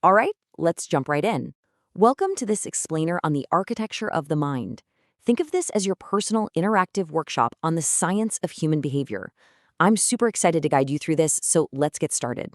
All right, let's jump right in. Welcome to this explainer on the architecture of the mind. Think of this as your personal interactive workshop on the science of human behavior. I'm super excited to guide you through this, so let's get started.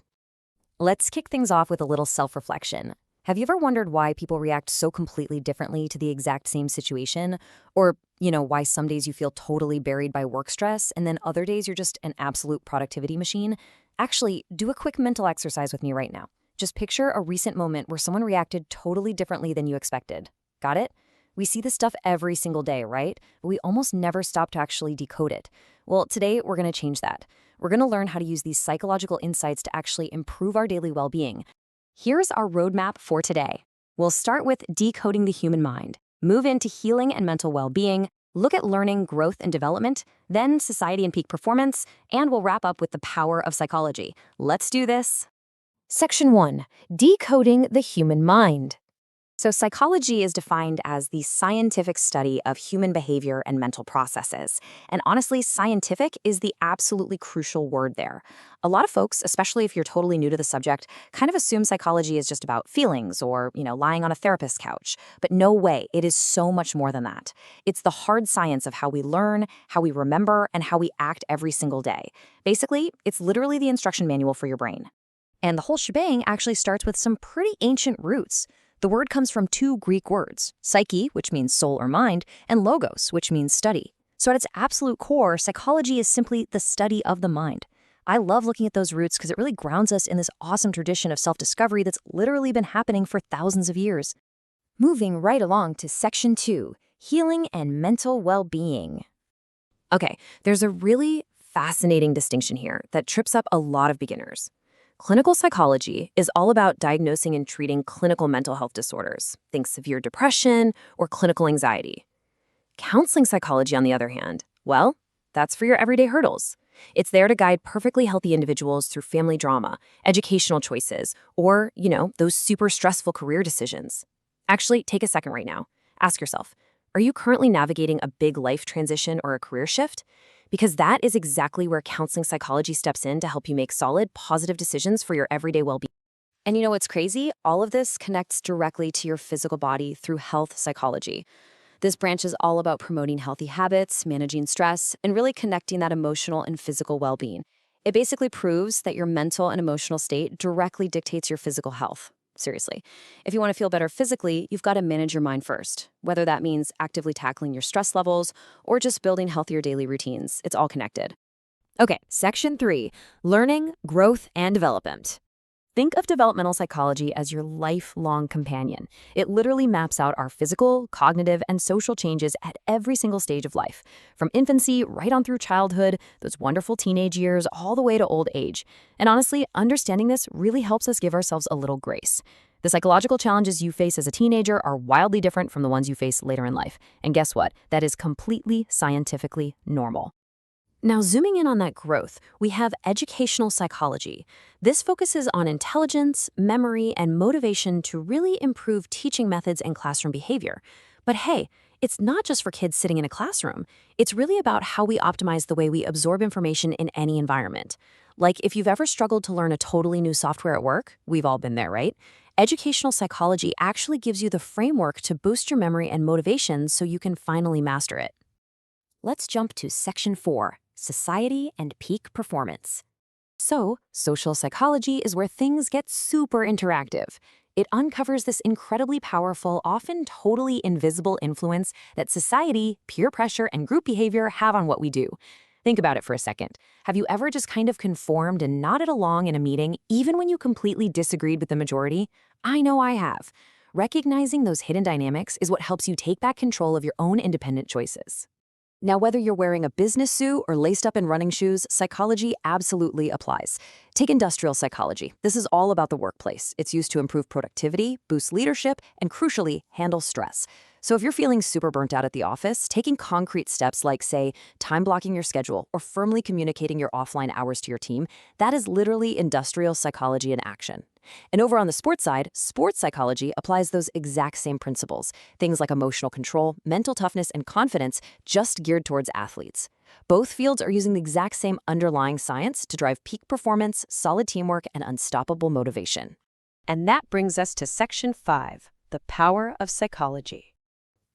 Let's kick things off with a little self-reflection. Have you ever wondered why people react so completely differently to the exact same situation? Or, why some days you feel totally buried by work stress and then other days you're just an absolute productivity machine? Actually, do a quick mental exercise with me right now. Just picture a recent moment where someone reacted totally differently than you expected. Got it? We see this stuff every single day, right? But we almost never stop to actually decode it. Well, today we're going to change that. We're going to learn how to use these psychological insights to actually improve our daily well-being. Here's our roadmap for today. We'll start with decoding the human mind, move into healing and mental well-being, look at learning, growth, and development, then society and peak performance, and we'll wrap up with the power of psychology. Let's do this. Section 1. Decoding the human mind. So psychology is defined as the scientific study of human behavior and mental processes. And honestly, scientific is the absolutely crucial word there. A lot of folks, especially if you're totally new to the subject, kind of assume psychology is just about feelings or, lying on a therapist's couch. But no way, it is so much more than that. It's the hard science of how we learn, how we remember, and how we act every single day. Basically, it's literally the instruction manual for your brain. And the whole shebang actually starts with some pretty ancient roots. The word comes from two Greek words, psyche, which means soul or mind, and logos, which means study. So at its absolute core, psychology is simply the study of the mind. I love looking at those roots because it really grounds us in this awesome tradition of self-discovery that's literally been happening for thousands of years. Moving right along to Section 2, Healing and Mental Well-Being. Okay, there's a really fascinating distinction here that trips up a lot of beginners. Clinical psychology is all about diagnosing and treating clinical mental health disorders, think severe depression or clinical anxiety. Counseling psychology, on the other hand, well, that's for your everyday hurdles. It's there to guide perfectly healthy individuals through family drama, educational choices, or, those super stressful career decisions. Actually, take a second right now. Ask yourself, are you currently navigating a big life transition or a career shift? Because that is exactly where counseling psychology steps in to help you make solid, positive decisions for your everyday well-being. And you know what's crazy? All of this connects directly to your physical body through health psychology. This branch is all about promoting healthy habits, managing stress, and really connecting that emotional and physical well-being. It basically proves that your mental and emotional state directly dictates your physical health. Seriously. If you want to feel better physically, you've got to manage your mind first, whether that means actively tackling your stress levels or just building healthier daily routines. It's all connected. Okay, Section 3, Learning, Growth, and Development. Think of developmental psychology as your lifelong companion. It literally maps out our physical, cognitive, and social changes at every single stage of life, from infancy right on through childhood, those wonderful teenage years, all the way to old age. And honestly, understanding this really helps us give ourselves a little grace. The psychological challenges you face as a teenager are wildly different from the ones you face later in life. And guess what? That is completely scientifically normal. Now, zooming in on that growth, we have educational psychology. This focuses on intelligence, memory, and motivation to really improve teaching methods and classroom behavior. But hey, it's not just for kids sitting in a classroom. It's really about how we optimize the way we absorb information in any environment. Like if you've ever struggled to learn a totally new software at work, we've all been there, right? Educational psychology actually gives you the framework to boost your memory and motivation so you can finally master it. Let's jump to Section 4. Society and peak performance. So, social psychology is where things get super interactive. It uncovers this incredibly powerful, often totally invisible influence that society, peer pressure, and group behavior have on what we do. Think about it for a second. Have you ever just kind of conformed and nodded along in a meeting, even when you completely disagreed with the majority? I know I have. Recognizing those hidden dynamics is what helps you take back control of your own independent choices. Now, whether you're wearing a business suit or laced up in running shoes, psychology absolutely applies. Take industrial psychology. This is all about the workplace. It's used to improve productivity, boost leadership, and crucially, handle stress. So if you're feeling super burnt out at the office, taking concrete steps like, say, time blocking your schedule or firmly communicating your offline hours to your team, that is literally industrial psychology in action. And over on the sports side, sports psychology applies those exact same principles. Things like emotional control, mental toughness, and confidence, just geared towards athletes. Both fields are using the exact same underlying science to drive peak performance, solid teamwork, and unstoppable motivation. And that brings us to Section 5, the power of psychology.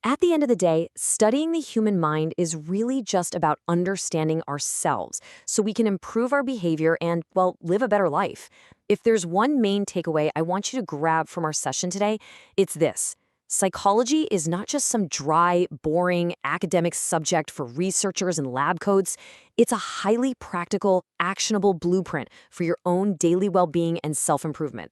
At the end of the day, studying the human mind is really just about understanding ourselves so we can improve our behavior and, well, live a better life. If there's one main takeaway I want you to grab from our session today, it's this. Psychology is not just some dry, boring, academic subject for researchers and lab coats. It's a highly practical, actionable blueprint for your own daily well-being and self-improvement.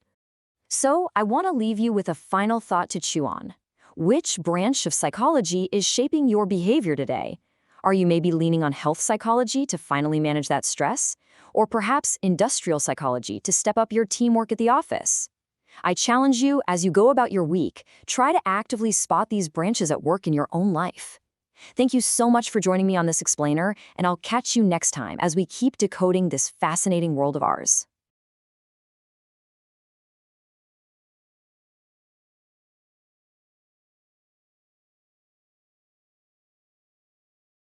So, I want to leave you with a final thought to chew on. Which branch of psychology is shaping your behavior today? Are you maybe leaning on health psychology to finally manage that stress? Or perhaps industrial psychology to step up your teamwork at the office? I challenge you, as you go about your week, try to actively spot these branches at work in your own life. Thank you so much for joining me on this explainer, and I'll catch you next time as we keep decoding this fascinating world of ours.